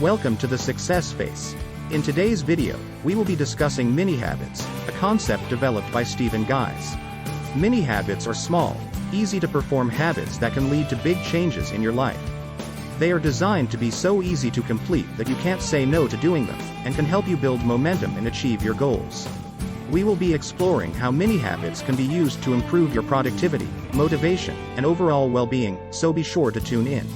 Welcome to the Success Face. In today's video, we will be discussing mini habits, a concept developed by Stephen Guise. Mini habits are small, easy to perform habits that can lead to big changes in your life. They are designed to be so easy to complete that you can't say no to doing them, and can help you build momentum and achieve your goals. We will be exploring how mini habits can be used to improve your productivity, motivation, and overall well-being, so be sure to tune in.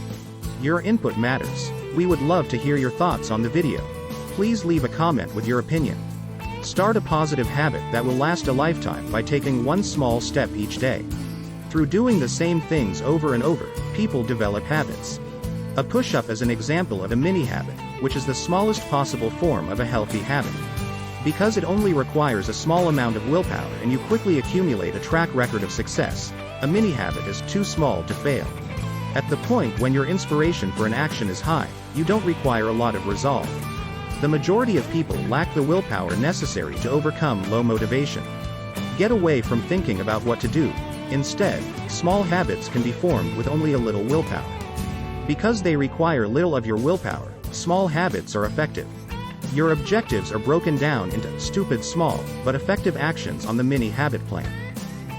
Your input matters. We would love to hear your thoughts on the video. Please leave a comment with your opinion. Start a positive habit that will last a lifetime by taking one small step each day. Through doing the same things over and over, people develop habits. A push-up is an example of a mini habit, which is the smallest possible form of a healthy habit. Because it only requires a small amount of willpower and you quickly accumulate a track record of success, a mini habit is too small to fail. At the point when your inspiration for an action is high, you don't require a lot of resolve. The majority of people lack the willpower necessary to overcome low motivation. Get away from thinking about what to do. Instead, small habits can be formed with only a little willpower. Because they require little of your willpower, small habits are effective. Your objectives are broken down into stupid small, but effective actions on the mini habit plan.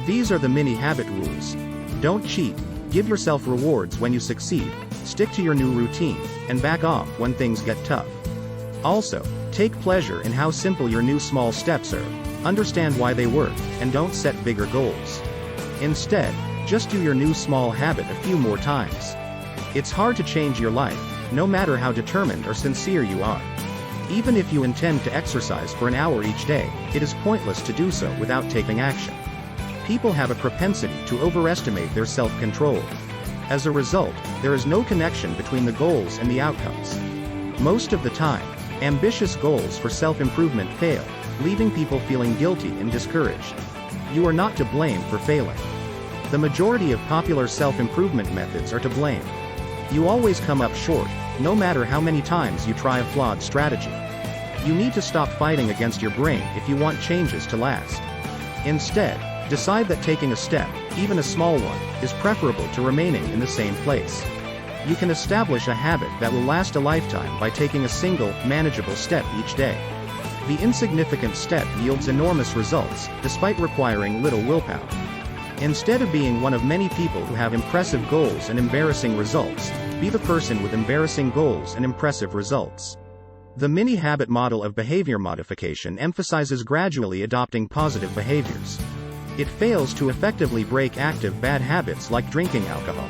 These are the mini habit rules. Don't cheat. Give yourself rewards when you succeed, stick to your new routine, and back off when things get tough. Also, take pleasure in how simple your new small steps are, understand why they work, and don't set bigger goals. Instead, just do your new small habit a few more times. It's hard to change your life, no matter how determined or sincere you are. Even if you intend to exercise for an hour each day, it is pointless to do so without taking action. People have a propensity to overestimate their self-control. As a result, there is no connection between the goals and the outcomes. Most of the time, ambitious goals for self-improvement fail, leaving people feeling guilty and discouraged. You are not to blame for failing. The majority of popular self-improvement methods are to blame. You always come up short, no matter how many times you try a flawed strategy. You need to stop fighting against your brain if you want changes to last. Instead, decide that taking a step, even a small one, is preferable to remaining in the same place. You can establish a habit that will last a lifetime by taking a single, manageable step each day. The insignificant step yields enormous results, despite requiring little willpower. Instead of being one of many people who have impressive goals and embarrassing results, be the person with embarrassing goals and impressive results. The mini habit model of behavior modification emphasizes gradually adopting positive behaviors. It fails to effectively break active bad habits like drinking alcohol.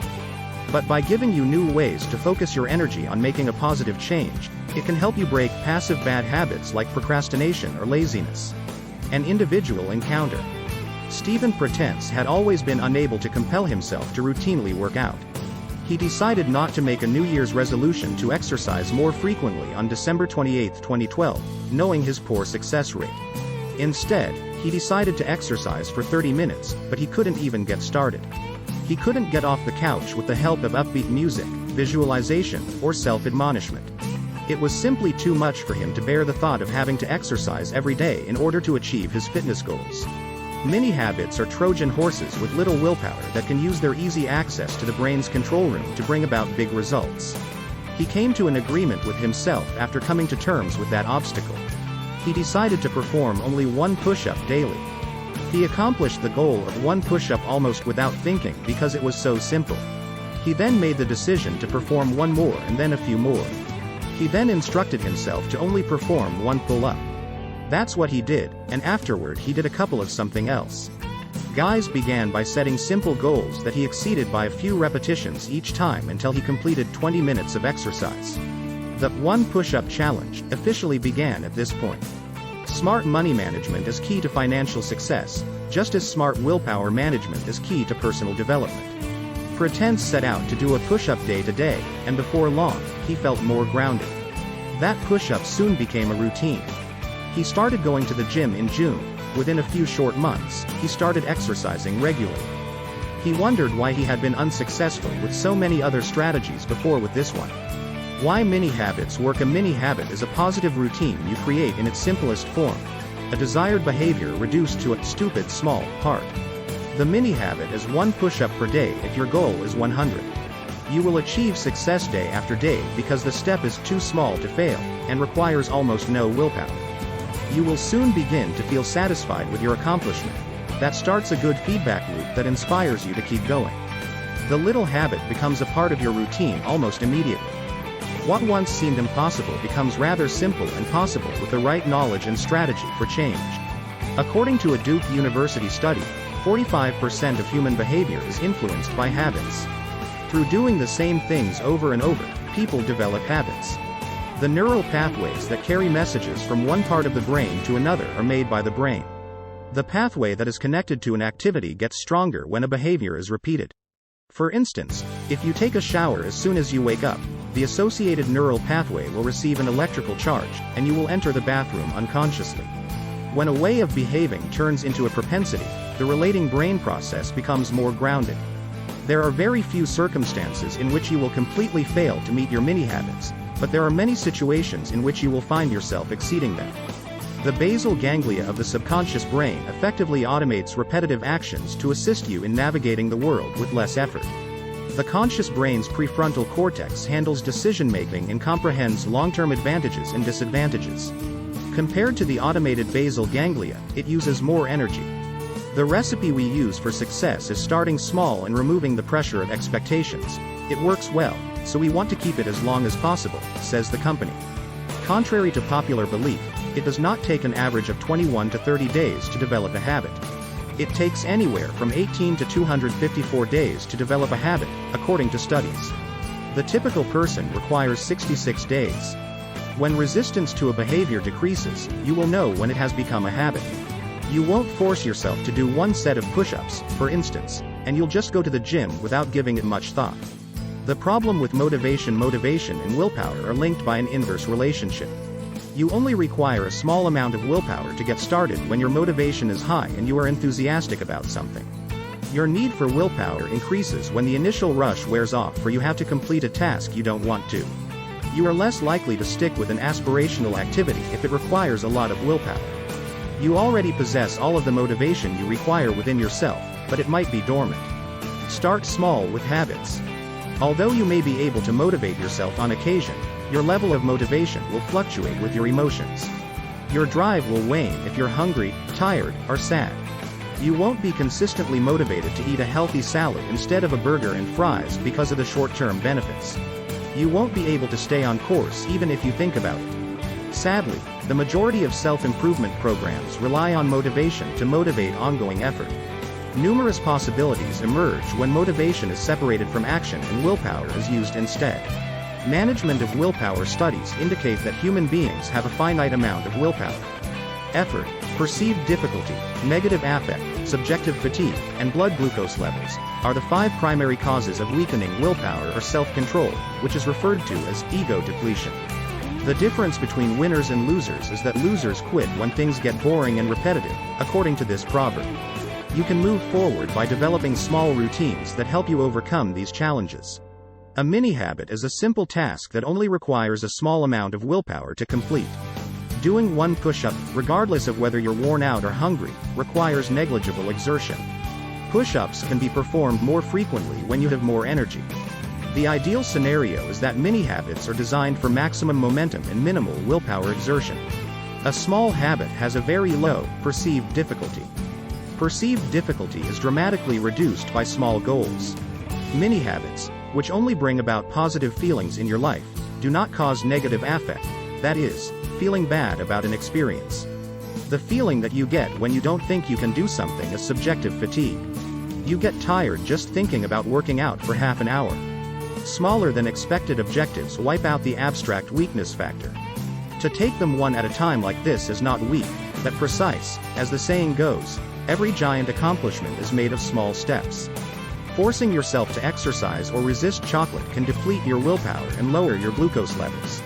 But by giving you new ways to focus your energy on making a positive change, it can help you break passive bad habits like procrastination or laziness. An individual encounter. Stephen Guise had always been unable to compel himself to routinely work out. He decided not to make a New Year's resolution to exercise more frequently on December 28, 2012, knowing his poor success rate. Instead, he decided to exercise for 30 minutes, but he couldn't even get started. He couldn't get off the couch with the help of upbeat music, visualization, or self-admonishment. It was simply too much for him to bear the thought of having to exercise every day in order to achieve his fitness goals. Mini habits are Trojan horses with little willpower that can use their easy access to the brain's control room to bring about big results. He came to an agreement with himself after coming to terms with that obstacle. He decided to perform only one push-up daily. He accomplished the goal of one push-up almost without thinking because it was so simple. He then made the decision to perform one more and then a few more. He then instructed himself to only perform one pull-up. That's what he did, and afterward he did a couple of something else. Guise began by setting simple goals that he exceeded by a few repetitions each time until he completed 20 minutes of exercise. The one push-up challenge officially began at this point. Smart money management is key to financial success, just as smart willpower management is key to personal development. Guise set out to do a push-up day to day, and before long, he felt more grounded. That push-up soon became a routine. He started going to the gym in June. Within a few short months, he started exercising regularly. He wondered why he had been unsuccessful with so many other strategies before with this one. Why mini habits work. A mini habit is a positive routine you create in its simplest form. A desired behavior reduced to a stupid small part. The mini habit is one push-up per day if your goal is 100. You will achieve success day after day because the step is too small to fail, and requires almost no willpower. You will soon begin to feel satisfied with your accomplishment. That starts a good feedback loop that inspires you to keep going. The little habit becomes a part of your routine almost immediately. What once seemed impossible becomes rather simple and possible with the right knowledge and strategy for change. According to a Duke University study, 45% of human behavior is influenced by habits. Through doing the same things over and over, people develop habits. The neural pathways that carry messages from one part of the brain to another are made by the brain. The pathway that is connected to an activity gets stronger when a behavior is repeated. For instance, if you take a shower as soon as you wake up, the associated neural pathway will receive an electrical charge, and you will enter the bathroom unconsciously. When a way of behaving turns into a propensity, the relating brain process becomes more grounded. There are very few circumstances in which you will completely fail to meet your mini-habits, but there are many situations in which you will find yourself exceeding them. The basal ganglia of the subconscious brain effectively automates repetitive actions to assist you in navigating the world with less effort. The conscious brain's prefrontal cortex handles decision-making and comprehends long-term advantages and disadvantages. Compared to the automated basal ganglia, it uses more energy. The recipe we use for success is starting small and removing the pressure of expectations. It works well, so we want to keep it as long as possible, says the company. Contrary to popular belief, it does not take an average of 21 to 30 days to develop a habit. It takes anywhere from 18 to 254 days to develop a habit, according to studies. The typical person requires 66 days. When resistance to a behavior decreases, you will know when it has become a habit. You won't force yourself to do one set of push-ups, for instance, and you'll just go to the gym without giving it much thought. The problem with motivation and willpower are linked by an inverse relationship. You only require a small amount of willpower to get started when your motivation is high and you are enthusiastic about something. Your need for willpower increases when the initial rush wears off or you have to complete a task you don't want to. You are less likely to stick with an aspirational activity if it requires a lot of willpower. You already possess all of the motivation you require within yourself, but it might be dormant. Start small with habits. Although you may be able to motivate yourself on occasion, your level of motivation will fluctuate with your emotions. Your drive will wane if you're hungry, tired, or sad. You won't be consistently motivated to eat a healthy salad instead of a burger and fries because of the short-term benefits. You won't be able to stay on course even if you think about it. Sadly, the majority of self-improvement programs rely on motivation to motivate ongoing effort. Numerous possibilities emerge when motivation is separated from action and willpower is used instead. Management of willpower studies indicate that human beings have a finite amount of willpower. Effort, perceived difficulty, negative affect, subjective fatigue, and blood glucose levels are the 5 primary causes of weakening willpower or self-control, which is referred to as ego depletion. The difference between winners and losers is that losers quit when things get boring and repetitive, according to this proverb. You can move forward by developing small routines that help you overcome these challenges. A mini-habit is a simple task that only requires a small amount of willpower to complete. Doing one push-up, regardless of whether you're worn out or hungry, requires negligible exertion. Push-ups can be performed more frequently when you have more energy. The ideal scenario is that mini-habits are designed for maximum momentum and minimal willpower exertion. A small habit has a very low, perceived difficulty. Perceived difficulty is dramatically reduced by small goals. Mini-habits, which only bring about positive feelings in your life, do not cause negative affect, that is, feeling bad about an experience. The feeling that you get when you don't think you can do something is subjective fatigue. You get tired just thinking about working out for half an hour. Smaller than expected objectives wipe out the abstract weakness factor. To take them one at a time like this is not weak, but precise. As the saying goes, every giant accomplishment is made of small steps. Forcing yourself to exercise or resist chocolate can deplete your willpower and lower your glucose levels.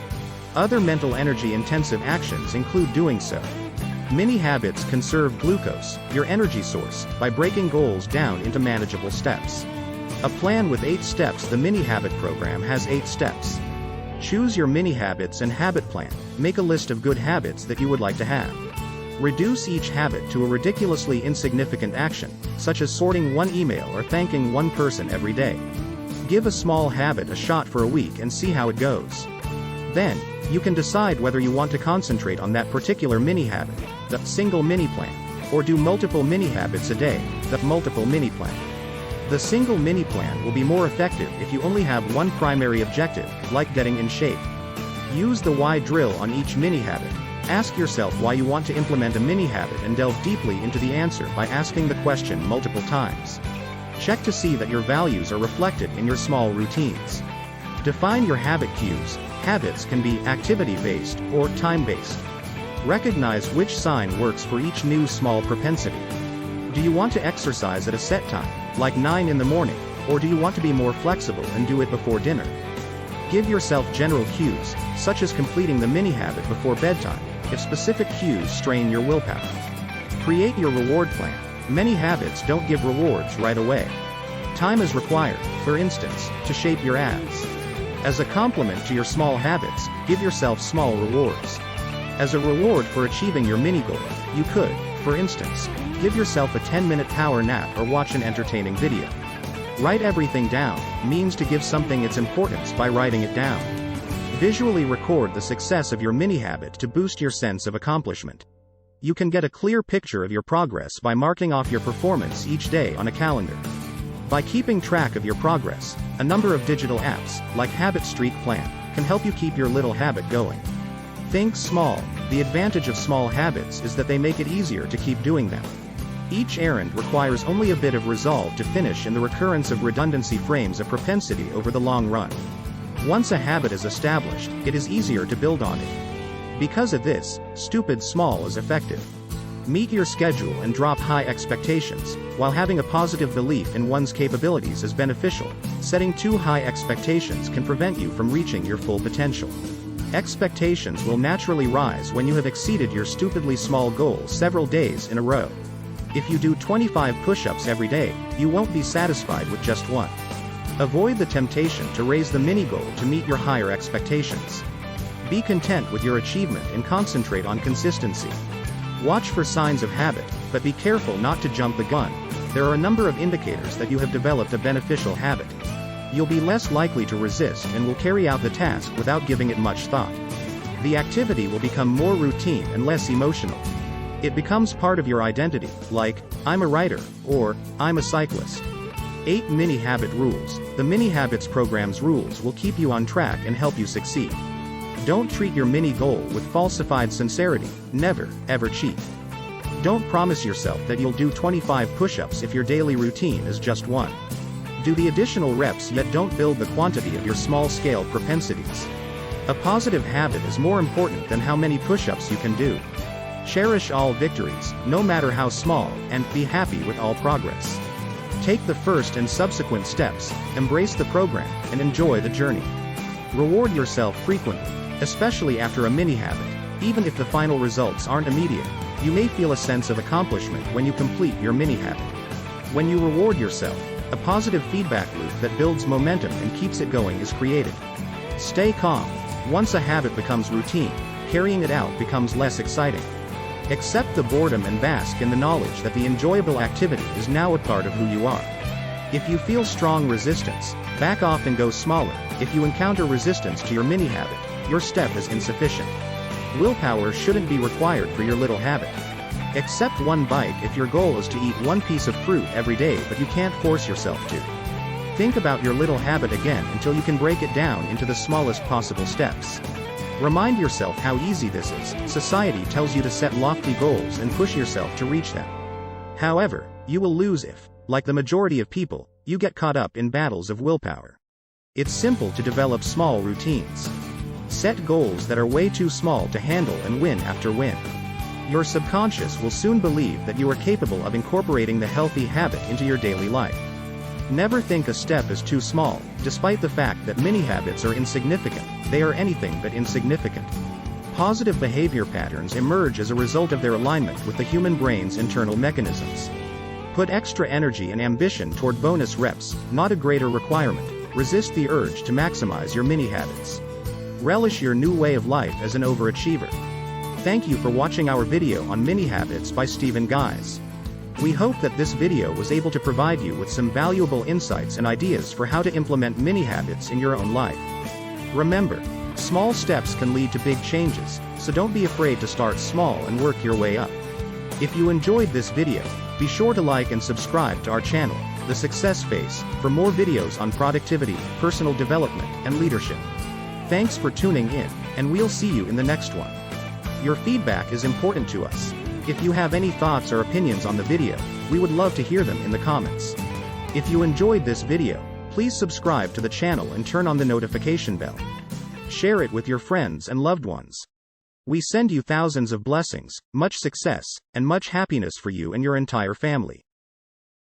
Other mental energy-intensive actions include doing so. Mini-habits conserve glucose, your energy source, by breaking goals down into manageable steps. A plan with 8 steps. The mini-habit program has 8 steps. Choose your mini-habits and habit plan. Make a list of good habits that you would like to have. Reduce each habit to a ridiculously insignificant action, such as sorting one email or thanking one person every day. Give a small habit a shot for a week and see how it goes. Then, you can decide whether you want to concentrate on that particular mini habit, the single mini plan, or do multiple mini habits a day, the multiple mini plan. The single mini plan will be more effective if you only have one primary objective, like getting in shape. Use the why drill on each mini habit. Ask yourself why you want to implement a mini habit and delve deeply into the answer by asking the question multiple times. Check to see that your values are reflected in your small routines. Define your habit cues. Habits can be activity-based or time-based. Recognize which sign works for each new small propensity. Do you want to exercise at a set time, like 9 in the morning, or do you want to be more flexible and do it before dinner? Give yourself general cues, such as completing the mini habit before bedtime, if specific cues strain your willpower. Create your reward plan. Many habits don't give rewards right away. Time is required, for instance, to shape your abs. As a complement to your small habits, give yourself small rewards. As a reward for achieving your mini goal, you could, for instance, give yourself a 10-minute power nap or watch an entertaining video. Write everything down means to give something its importance by writing it down. Visually record the success of your mini habit to boost your sense of accomplishment. You can get a clear picture of your progress by marking off your performance each day on a calendar. By keeping track of your progress, a number of digital apps, like Habit Streak Plan, can help you keep your little habit going. Think small. The advantage of small habits is that they make it easier to keep doing them. Each errand requires only a bit of resolve to finish, and the recurrence of redundancy frames a propensity over the long run. Once a habit is established, it is easier to build on it. Because of this, stupid small is effective. Meet your schedule and drop high expectations. While having a positive belief in one's capabilities is beneficial, setting too high expectations can prevent you from reaching your full potential. Expectations will naturally rise when you have exceeded your stupidly small goal several days in a row. If you do 25 push-ups every day, you won't be satisfied with just one. Avoid the temptation to raise the mini goal to meet your higher expectations. Be content with your achievement and concentrate on consistency. Watch for signs of habit, but be careful not to jump the gun. There are a number of indicators that you have developed a beneficial habit. You'll be less likely to resist and will carry out the task without giving it much thought. The activity will become more routine and less emotional. It becomes part of your identity, like, I'm a writer, or, I'm a cyclist. 8 Mini Habit Rules. The Mini Habits program's rules will keep you on track and help you succeed. Don't treat your mini goal with falsified sincerity. Never, ever cheat. Don't promise yourself that you'll do 25 push-ups if your daily routine is just 1. Do the additional reps, yet don't build the quantity of your small-scale propensities. A positive habit is more important than how many push-ups you can do. Cherish all victories, no matter how small, and be happy with all progress. Take the first and subsequent steps, embrace the program, and enjoy the journey. Reward yourself frequently, especially after a mini habit. Even if the final results aren't immediate, you may feel a sense of accomplishment when you complete your mini habit. When you reward yourself, a positive feedback loop that builds momentum and keeps it going is created. Stay calm. Once a habit becomes routine, carrying it out becomes less exciting. Accept the boredom and bask in the knowledge that the enjoyable activity is now a part of who you are. If you feel strong resistance, back off and go smaller. If you encounter resistance to your mini habit, your step is insufficient. Willpower shouldn't be required for your little habit. Accept one bite if your goal is to eat one piece of fruit every day, but you can't force yourself to. Think about your little habit again until you can break it down into the smallest possible steps. Remind yourself how easy this is. Society tells you to set lofty goals and push yourself to reach them. However, you will lose if, like the majority of people, you get caught up in battles of willpower. It's simple to develop small routines. Set goals that are way too small to handle and win after win. Your subconscious will soon believe that you are capable of incorporating the healthy habit into your daily life. Never think a step is too small. Despite the fact that mini habits are insignificant, they are anything but insignificant. Positive behavior patterns emerge as a result of their alignment with the human brain's internal mechanisms. Put extra energy and ambition toward bonus reps, not a greater requirement. Resist the urge to maximize your mini habits. Relish your new way of life as an overachiever. Thank you for watching our video on Mini Habits by Stephen Guise. We hope that this video was able to provide you with some valuable insights and ideas for how to implement mini habits in your own life. Remember, small steps can lead to big changes, so don't be afraid to start small and work your way up. If you enjoyed this video, be sure to like and subscribe to our channel, The Success Space, for more videos on productivity, personal development, and leadership. Thanks for tuning in, and we'll see you in the next one. Your feedback is important to us. If you have any thoughts or opinions on the video, we would love to hear them in the comments. If you enjoyed this video, please subscribe to the channel and turn on the notification bell. Share it with your friends and loved ones. We send you thousands of blessings, much success, and much happiness for you and your entire family.